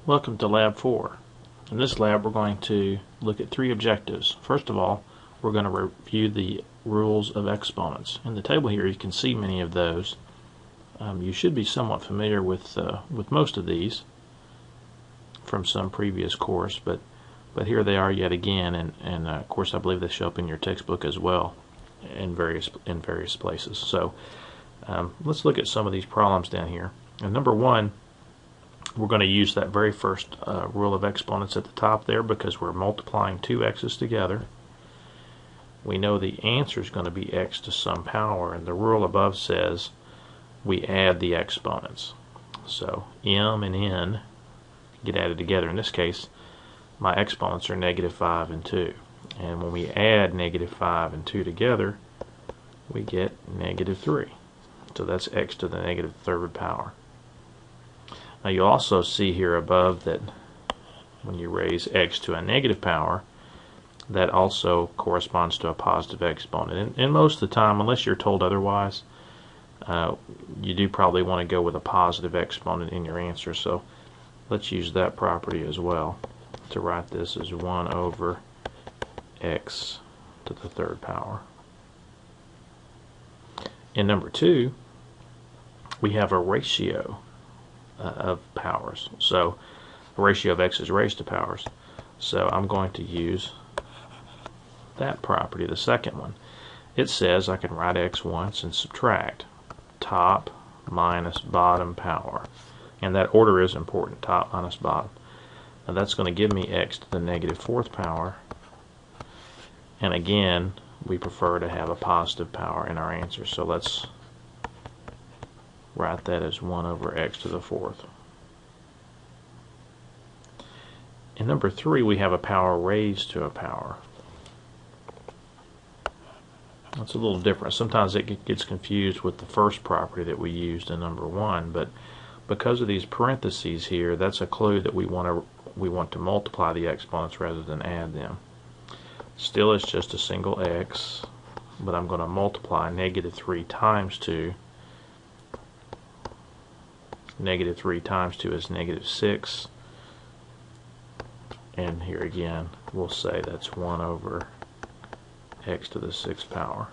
Welcome to Lab 4. In this lab we're going to look at three objectives. First of all, we're going to review the rules of exponents. In the table here you can see many of those. You should be somewhat familiar with most of these from some previous course, but here they are yet again, and of course I believe they show up in your textbook as well in various places. So let's look at some of these problems down here. And number one, we're going to use that very first rule of exponents at the top there because we're multiplying two x's together. We know the answer is going to be x to some power, and the rule above says we add the exponents. So m and n get added together. In this case, my exponents are -5 and 2. And when we add -5 and 2 together, we get -3. So that's x to the -3rd power. Now you also see here above that when you raise x to a negative power, that also corresponds to a positive exponent. And most of the time, unless you're told otherwise, you do probably want to go with a positive exponent in your answer. So let's use that property as well to write this as 1 over x to the 3rd power. In number 2, we have a ratio of powers. So a ratio of x's raised to powers. So I'm going to use that property, the second one. It says I can write x once and subtract top minus bottom power. And that order is important, top minus bottom. Now that's going to give me x to the -4th power. And again, we prefer to have a positive power in our answer. So let's write that as 1 over x to the 4th. In number 3, we have a power raised to a power. That's a little different. Sometimes it gets confused with the first property that we used in number 1, but because of these parentheses here, that's a clue that we want to multiply the exponents rather than add them. Still, it's just a single x, but I'm going to multiply -3 times 2. -3 times 2 is -6, and here again we'll say that's 1 over x to the 6th power.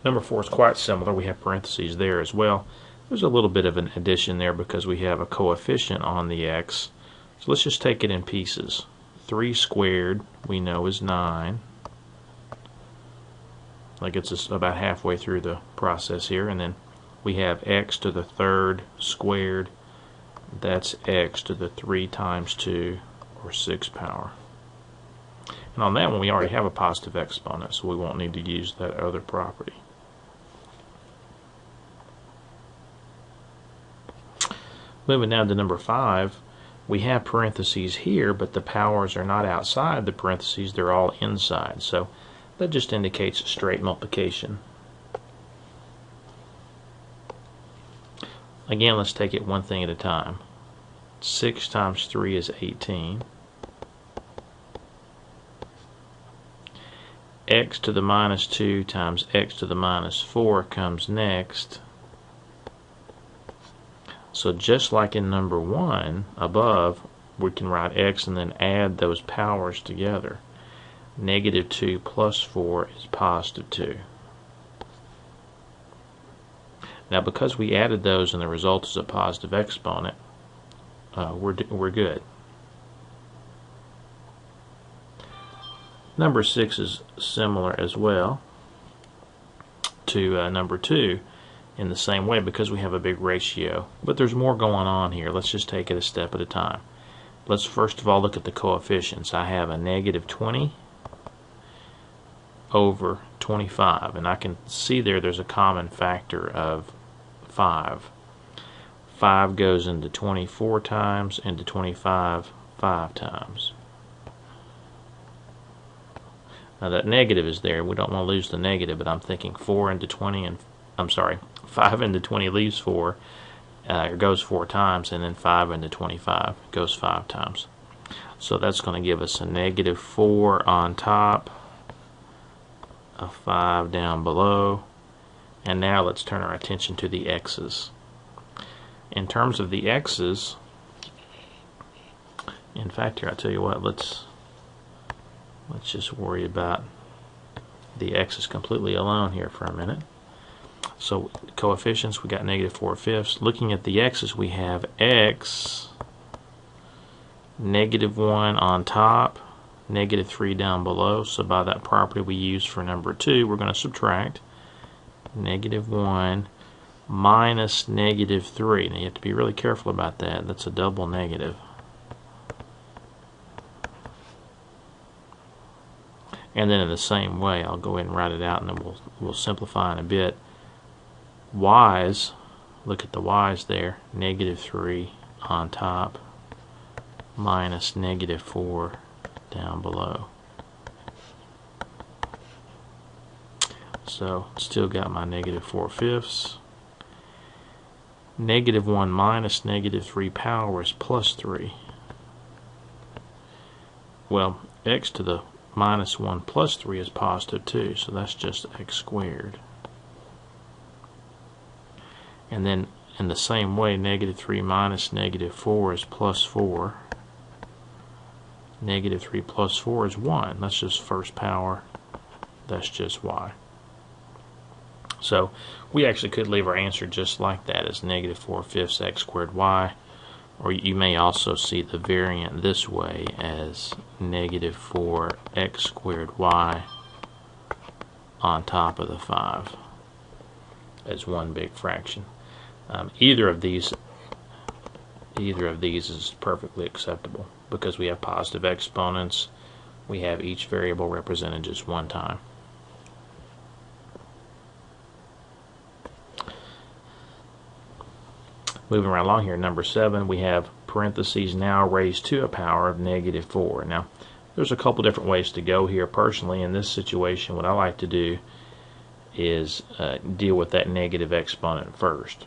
Number 4 is quite similar. We have parentheses there as well. There's a little bit of an addition there because we have a coefficient on the x. So let's just take it in pieces. 3 squared we know is 9. That gets us about halfway through the process here, and then we have x to the 3rd squared. That's x to the 3 times 2, or 6 power. And on that one we already have a positive exponent, so we won't need to use that other property. Moving down to number 5, we have parentheses here, but the powers are not outside the parentheses, they're all inside. So that just indicates straight multiplication. Again, let's take it one thing at a time. 6 times 3 is 18. X to the -2 times x to the -4 comes next. So just like in number 1 above, we can write x and then add those powers together. -2 plus 4 is +2. Now because we added those and the result is a positive exponent, we're good. Number 6 is similar as well to number 2 in the same way because we have a big ratio. But there's more going on here. Let's just take it a step at a time. Let's first of all look at the coefficients. I have a -20 over 25, and I can see there's a common factor of 5. 5 goes into 24 times, into 25 5 times. Now that negative is there. We don't want to lose the negative, but I'm thinking 4 into 20, and 5 into 20 leaves 4, or goes 4 times, and then 5 into 25 goes 5 times. So that's going to give us a -4 on top, a 5 down below, and now let's turn our attention to the x's. In terms of the x's, In fact, here, I'll tell you what, let's just worry about the x's completely alone here for a minute. So coefficients, we got -4/5. Looking at the x's, we have x, -1 on top, -3 down below. So by that property we use for number 2, we're going to subtract -1 minus -3. Now you have to be really careful about that. That's a double negative. And then in the same way, I'll go ahead and write it out, and then we'll simplify in a bit. Y's, look at the y's there, -3 on top minus -4 down below. So still got my -4/5. -1 minus -3 power is +3. Well, x to the -1 plus 3 is +2, so that's just x squared. And then in the same way, -3 minus -4 is +4. -3 plus 4 is 1. That's just first power. That's just y. So we actually could leave our answer just like that, as -4/5 x squared y. Or you may also see the variant this way as -4 x squared y on top of the 5 as one big fraction. Either of these is perfectly acceptable because we have positive exponents. We have each variable represented just one time. Moving right along here, number 7, we have parentheses now raised to a power of -4. Now, there's a couple different ways to go here. Personally, in this situation, what I like to do is deal with that negative exponent first.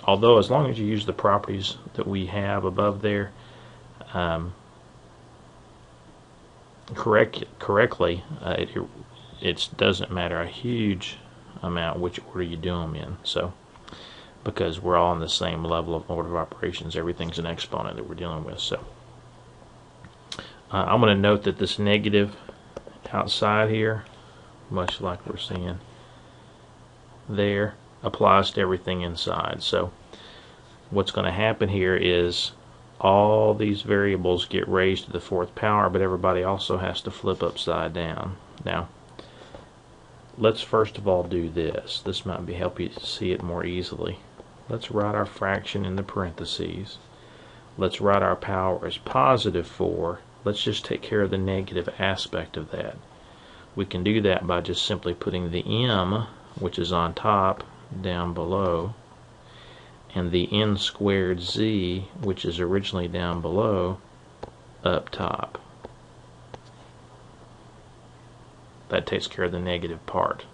Although, as long as you use the properties that we have above there correctly, it doesn't matter a huge amount which order you do them in. So, because we're all in the same level of order of operations, everything's an exponent that we're dealing with. So I'm going to note that this negative outside here, much like we're seeing there, applies to everything inside. So what's going to happen here is all these variables get raised to the 4th power, but everybody also has to flip upside down. Now, let's first of all do this. This might help you see it more easily. Let's write our fraction in the parentheses. Let's write our power as +4. Let's just take care of the negative aspect of that. We can do that by just simply putting the m, which is on top, down below, and the n squared z, which is originally down below, up top. That takes care of the negative part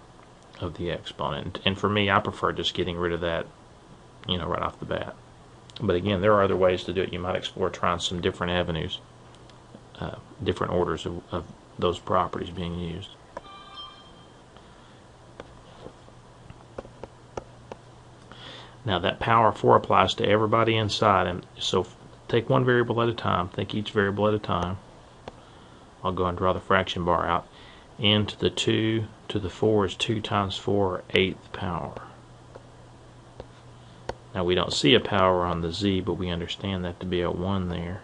of the exponent. And for me, I prefer just getting rid of that, right off the bat. But again, there are other ways to do it. You might explore trying some different avenues, different orders of those properties being used. Now that power 4 applies to everybody inside, and so take one variable at a time. Think each variable at a time. I'll go and draw the fraction bar out. N to the 2 to the 4 is 2 times 4, 8th power. Now we don't see a power on the z, but we understand that to be a 1 there.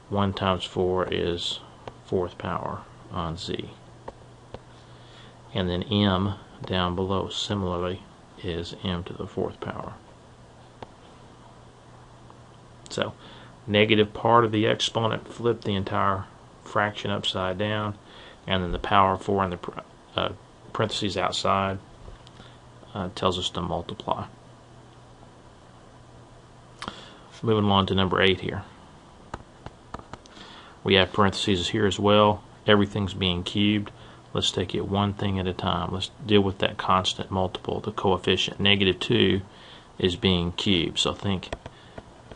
1 times 4 is 4th power on z. And then m down below similarly is m to the 4th power. So negative part of the exponent flipped the entire fraction upside down, and then the power 4 in the parentheses outside tells us to multiply. Moving along to number 8 here. We have parentheses here as well. Everything's being cubed. Let's take it one thing at a time. Let's deal with that constant multiple, the coefficient. -2 is being cubed. So think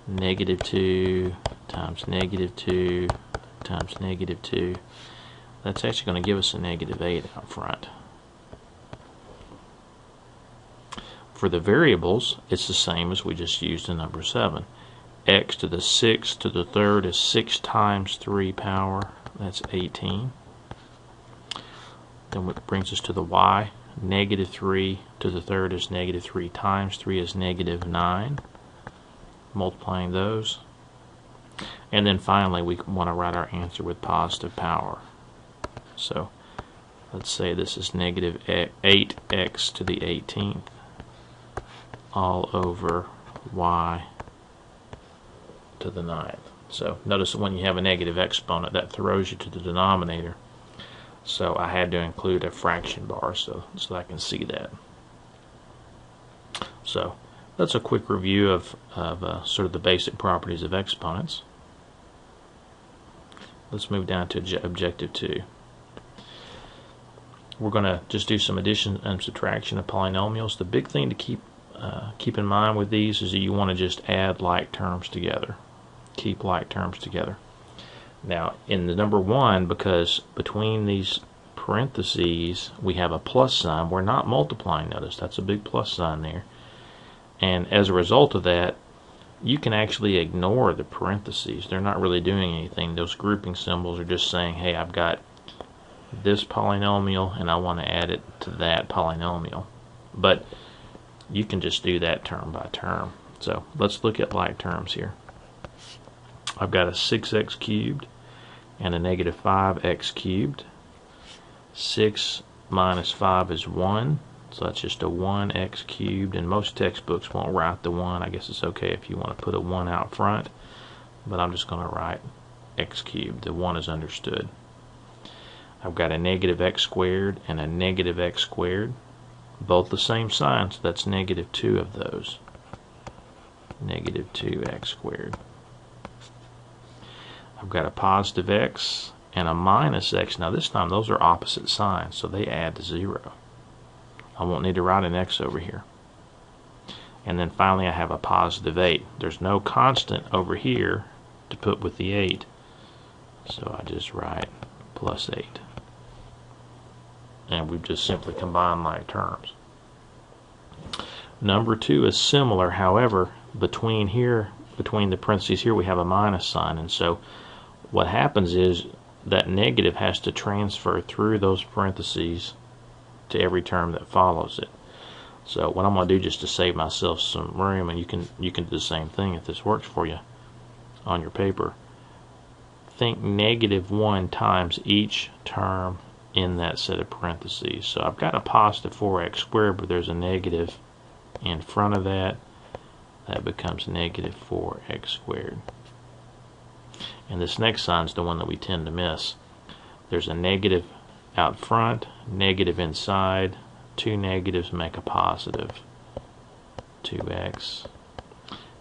-2 times -2 times -2. That's actually going to give us a -8 out front. For the variables, it's the same as we just used in number 7. x to the 6th to the 3rd is 6 times 3 power. That's 18. Then what brings us to the y. Negative 3 to the 3rd is negative 3 times 3 is negative 9. Multiplying those. And then finally we want to write our answer with positive power. So let's say this is negative 8x to the 18th all over y to the 9th. So notice that when you have a negative exponent, that throws you to the denominator. So I had to include a fraction bar so I can see that. So that's a quick review of sort of the basic properties of exponents. Let's move down to objective 2. We're going to just do some addition and subtraction of polynomials. The big thing to keep in mind with these is that you want to just add like terms together. Keep like terms together. Now, in the number 1, because between these parentheses we have a plus sign, we're not multiplying. Notice that's a big plus sign there. And as a result of that, you can actually ignore the parentheses. They're not really doing anything. Those grouping symbols are just saying, hey, I've got this polynomial and I want to add it to that polynomial. But you can just do that term by term. So let's look at like terms here. I've got a 6x cubed and a negative 5x cubed. 6 minus 5 is 1, so that's just a 1x cubed, and most textbooks won't write the 1. I guess it's okay if you want to put a 1 out front, but I'm just going to write x cubed. The 1 is understood. I've got a negative x squared and a negative x squared, both the same sign, so that's negative 2 of those. Negative 2x squared. I've got a positive x and a minus x. Now this time those are opposite signs, so they add to 0. I won't need to write an x over here. And then finally I have a positive 8. There's no constant over here to put with the 8, so I just write plus 8. And we've just simply combined like terms. Number 2 is similar, however, between the parentheses here we have a minus sign, and so what happens is that negative has to transfer through those parentheses to every term that follows it. So what I'm going to do, just to save myself some room, and you can do the same thing if this works for you on your paper, think negative 1 times each term in that set of parentheses. So I've got a positive 4x squared, but there's a negative in front of that. That becomes negative 4x squared. And this next sign is the one that we tend to miss. There's a negative out front, negative inside, 2 negatives make a positive 2x,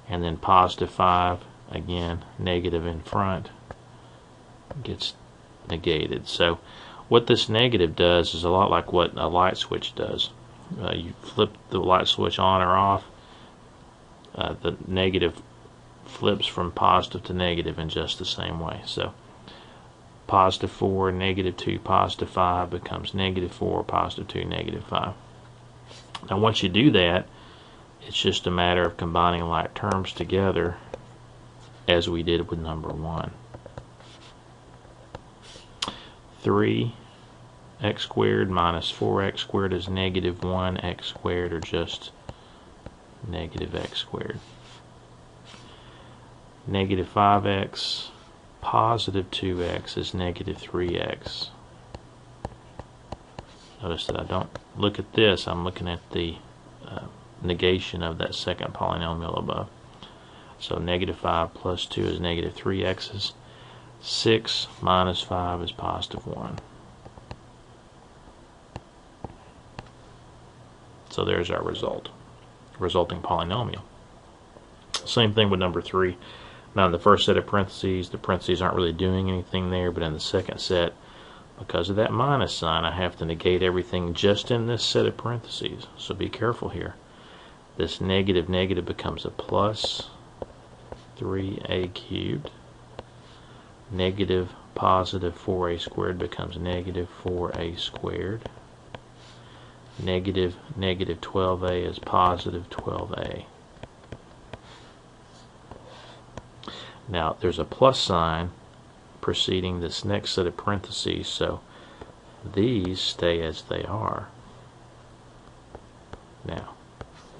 and then positive 5, again negative in front, gets negated. So what this negative does is a lot like what a light switch does. You flip the light switch on or off, the negative flips from positive to negative in just the same way. So positive 4, negative 2, positive 5 becomes negative 4, positive 2, negative 5. Now once you do that, it's just a matter of combining like terms together as we did with number 1. 3x squared minus 4x squared is negative 1x squared, or just negative x squared. Negative 5x, positive 2x is negative 3x. Notice that I don't look at this, I'm looking at the negation of that second polynomial above. So negative 5 plus 2 is negative 3x's. 6 minus 5 is positive 1. So there's our resulting polynomial. Same thing with number 3. Now in the first set of parentheses, the parentheses aren't really doing anything there, but in the second set, because of that minus sign, I have to negate everything just in this set of parentheses. So be careful here. This negative negative becomes a plus 3a cubed. Negative positive 4a squared becomes negative 4a squared. Negative negative 12a is positive 12a. Now there's a plus sign preceding this next set of parentheses, so these stay as they are. Now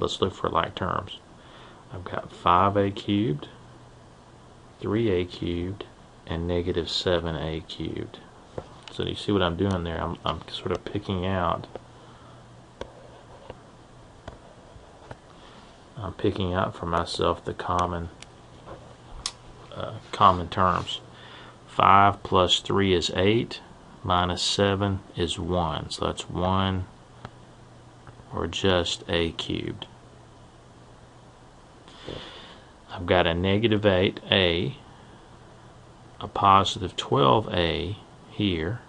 let's look for like terms. I've got 5a cubed, 3a cubed, and negative 7a cubed. So you see what I'm doing there? I'm sort of picking out for myself the common terms. 5 plus 3 is 8, minus 7 is 1. So that's 1 or just a cubed. I've got a negative 8a, a positive 12a here.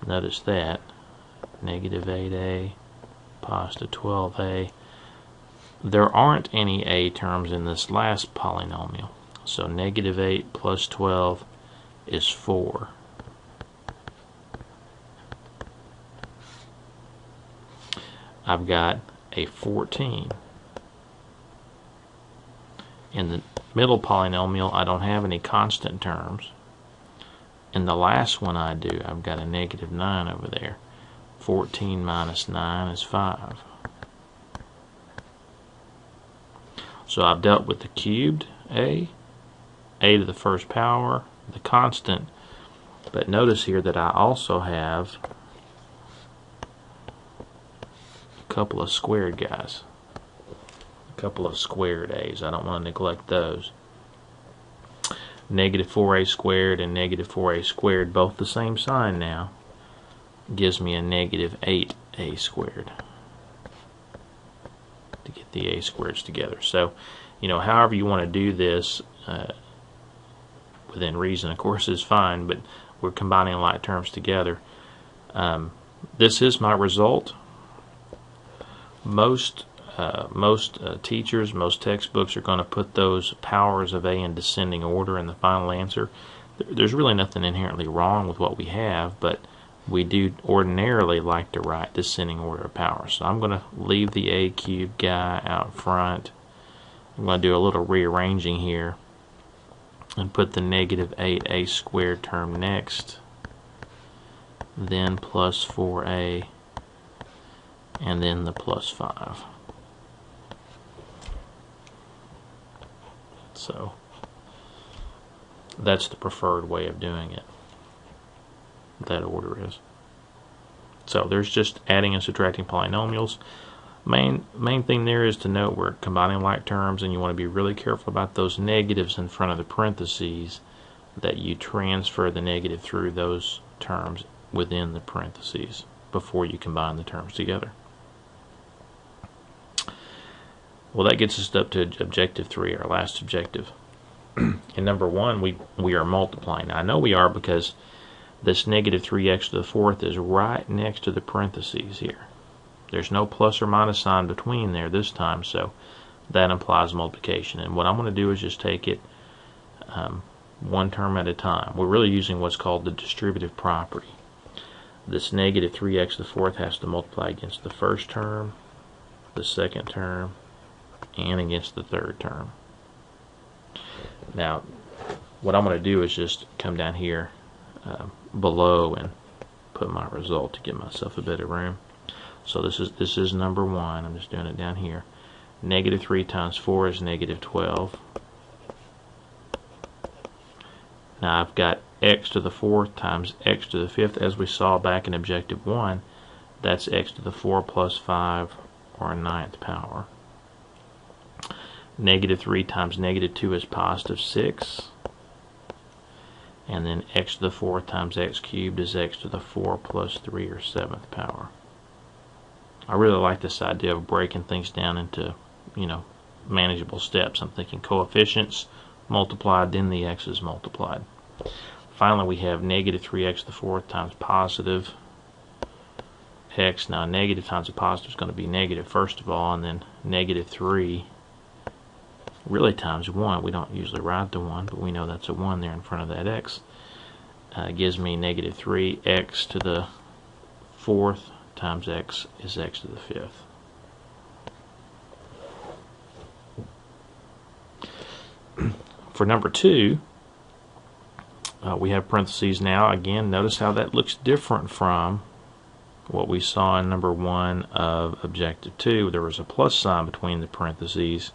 Notice that. Negative 8a, positive 12a. There aren't any a terms in this last polynomial. So negative 8 plus 12 is 4. I've got a 14. In the middle polynomial, I don't have any constant terms. In the last one I do. I've got a negative 9 over there. 14 minus 9 is 5. So I've dealt with the cubed a to the first power, the constant, but notice here that I also have a couple of squared guys. A couple of squared a's. I don't want to neglect those. Negative 4a squared and negative 4a squared, both the same sign now, gives me a negative 8a squared to get the a squareds together. So, however you want to do this, within reason, of course, is fine, but we're combining like terms together. This is my result. Most teachers, most textbooks are going to put those powers of a in descending order in the final answer. There's really nothing inherently wrong with what we have, but we do ordinarily like to write descending order of powers. So I'm going to leave the a cubed guy out front. I'm going to do a little rearranging here and put the negative 8a squared term next, then plus 4a, and then the plus 5. So that's the preferred way of doing it. That order is. So there's just adding and subtracting polynomials. Main thing there is to note we're combining like terms, and you want to be really careful about those negatives in front of the parentheses, that you transfer the negative through those terms within the parentheses before you combine the terms together. Well, that gets us up to objective 3, our last objective. In number 1, we are multiplying. Now, I know we are because this negative 3x to the 4th is right next to the parentheses here. There's no plus or minus sign between there this time, so that implies multiplication. And what I'm going to do is just take it one term at a time. We're really using what's called the distributive property. This negative 3x to the 4th has to multiply against the first term, the second term, and against the third term. Now, what I'm going to do is just come down here below and put my result to give myself a bit of room. So this is number 1. I'm just doing it down here. Negative 3 times 4 is negative 12. Now I've got x to the 4th times x to the 5th, as we saw back in objective 1. That's x to the 4 plus 5, or a 9th power. Negative 3 times negative 2 is positive 6. And then x to the 4th times x cubed is x to the 4 plus 3, or 7th power. I really like this idea of breaking things down into, manageable steps. I'm thinking coefficients multiplied, then the x's multiplied. Finally, we have negative 3x to the 4th times positive x. Now, negative times a positive is going to be negative, first of all, and then negative 3 really times 1. We don't usually write the 1, but we know that's a 1 there in front of that x. Gives me negative 3x to the 4th times x is x to the 5th. For number 2, we have parentheses now. Again, notice how that looks different from what we saw in number 1 of objective 2. There was a plus sign between the parentheses.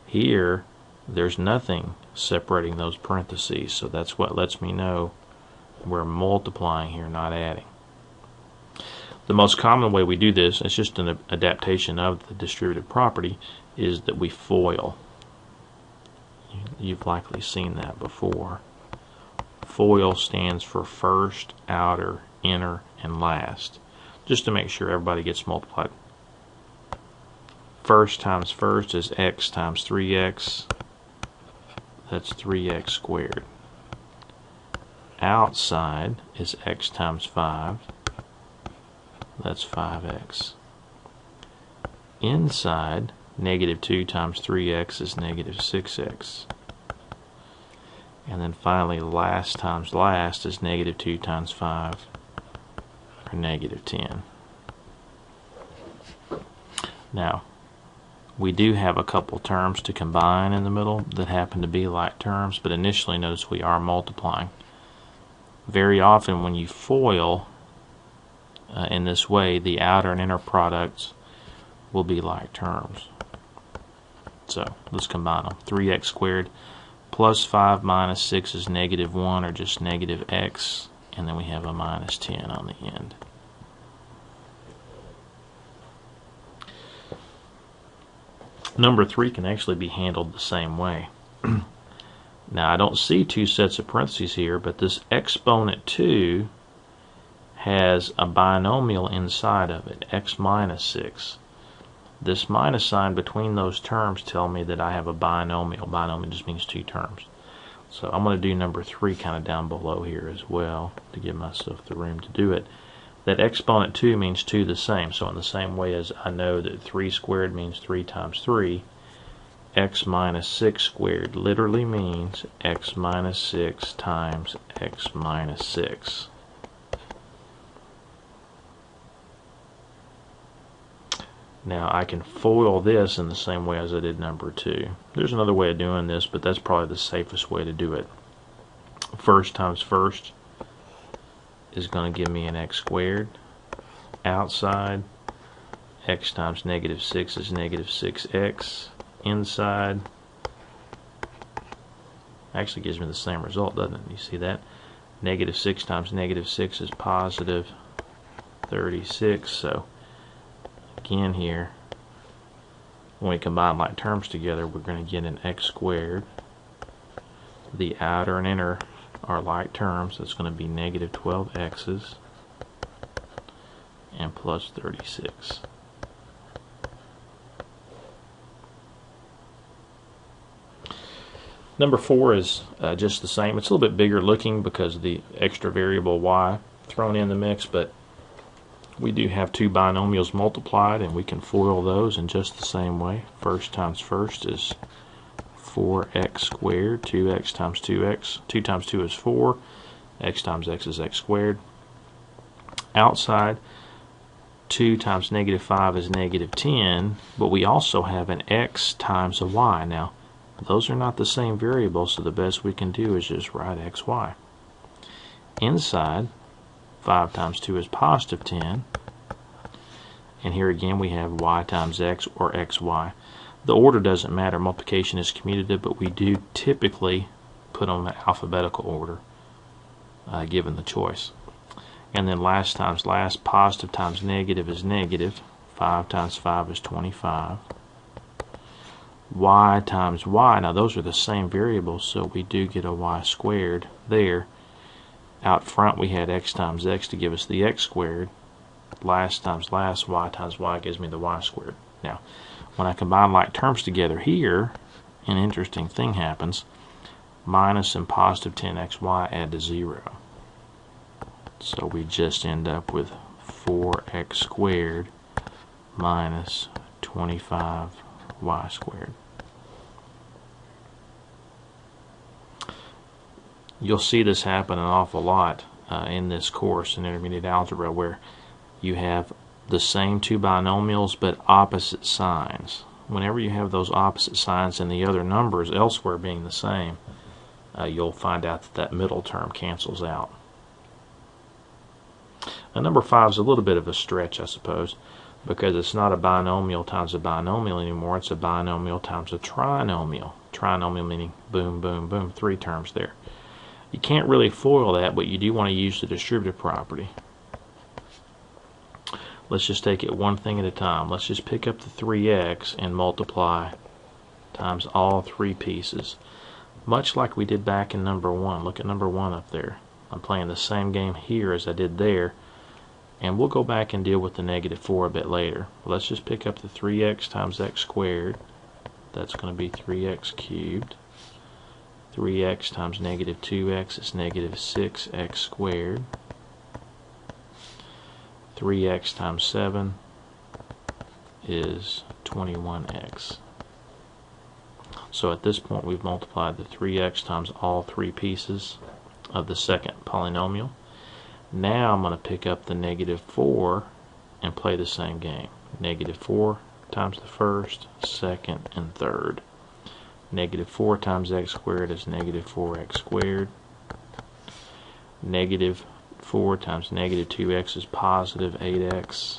Here, there's nothing separating those parentheses, so that's what lets me know we're multiplying here, not adding. The most common way we do this, it's just an adaptation of the distributive property, is that we FOIL. You've likely seen that before. FOIL stands for first, outer, inner, and last, just to make sure everybody gets multiplied. First times first is x times 3x. That's 3x squared. Outside is x times 5. That's 5x. Inside, negative 2 times 3x is negative 6x. And then finally, last times last is negative 2 times 5, or negative 10. Now, we do have a couple terms to combine in the middle that happen to be like terms, but initially notice we are multiplying. Very often when you FOIL in this way, the outer and inner products will be like terms. So let's combine them. 3x squared plus 5 minus 6 is negative 1, or just negative x, and then we have a minus 10 on the end. Number 3 can actually be handled the same way. Now, I don't see 2 sets of parentheses here, but this exponent 2 has a binomial inside of it, x minus 6. This minus sign between those terms tell me that I have a binomial. Binomial just means 2 terms. So I'm going to do number 3 kind of down below here as well to give myself the room to do it. That exponent 2 means 2 the same. So in the same way as I know that 3 squared means 3 times 3, x minus 6 squared literally means x minus 6 times x minus 6. Now I can FOIL this in the same way as I did number 2. There's another way of doing this, but that's probably the safest way to do it. First times first is going to give me an x squared. Outside, x times negative 6 is negative 6x. Inside, actually gives me the same result, doesn't it? You see that? Negative 6 times negative 6 is positive 36. So again here, when we combine like terms together, we're going to get an x squared. The outer and inner are like terms. That's going to be negative 12x's and plus 36. Number 4 is just the same. It's a little bit bigger looking because of the extra variable y thrown in the mix, but we do have 2 binomials multiplied, and we can FOIL those in just the same way. First times first is 4x squared. 2x times 2x. 2 times 2 is 4. X times x is x squared. Outside, 2 times negative 5 is negative 10, but we also have an x times a y. Now, those are not the same variables, so the best we can do is just write xy. Inside, 5 times 2 is positive 10. And here again we have y times x, or xy. The order doesn't matter. Multiplication is commutative, but we do typically put them in alphabetical order given the choice. And then last times last, positive times negative is negative. 5 times 5 is 25. Y times y, now those are the same variables, so we do get a y squared there. Out front we had x times x to give us the x squared. Last times last, y times y gives me the y squared. Now, when I combine like terms together here, an interesting thing happens. Minus and positive 10xy add to 0. So we just end up with 4x squared minus 25y squared. You'll see this happen an awful lot in this course in intermediate algebra, where you have the same 2 binomials but opposite signs. Whenever you have those opposite signs and the other numbers elsewhere being the same, you'll find out that that middle term cancels out. Now, number 5 is a little bit of a stretch, I suppose, because it's not a binomial times a binomial anymore. It's a binomial times a trinomial. Trinomial meaning boom, boom, boom, 3 terms there. You can't really FOIL that, but you do want to use the distributive property. Let's just take it one thing at a time. Let's just pick up the 3x and multiply times all 3 pieces. Much like we did back in number 1. Look at number 1 up there. I'm playing the same game here as I did there. And we'll go back and deal with the negative 4 a bit later. Let's just pick up the 3x times x squared. That's going to be 3x cubed. 3x times negative 2x is negative 6x squared. 3x times 7 is 21x. So at this point we've multiplied the 3x times all 3 pieces of the second polynomial. Now I'm going to pick up the negative 4 and play the same game. Negative 4 times the first, second, and third. Negative 4 times x squared is negative 4x squared. Negative 4 times negative 2x is positive 8x.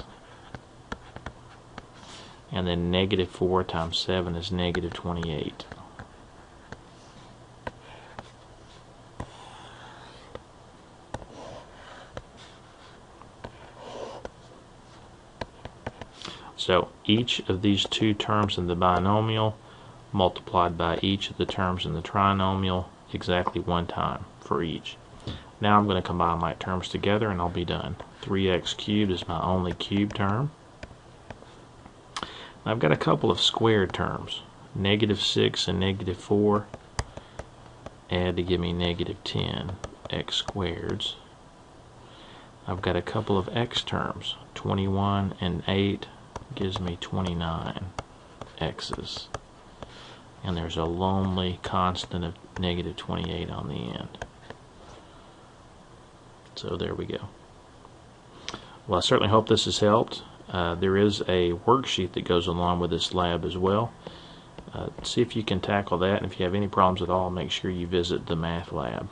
And then negative 4 times 7 is negative 28. So each of these 2 terms in the binomial multiplied by each of the terms in the trinomial exactly 1 time for each. Now I'm going to combine like terms together and I'll be done. 3x cubed is my only cube term. I've got a couple of squared terms. Negative 6 and negative 4 add to give me negative 10 x squareds. I've got a couple of x terms. 21 and 8 gives me 29 x's. And there's a lonely constant of negative 28 on the end. So there we go. Well, I certainly hope this has helped. There is a worksheet that goes along with this lab as well. See if you can tackle that, and if you have any problems at all, make sure you visit the math lab.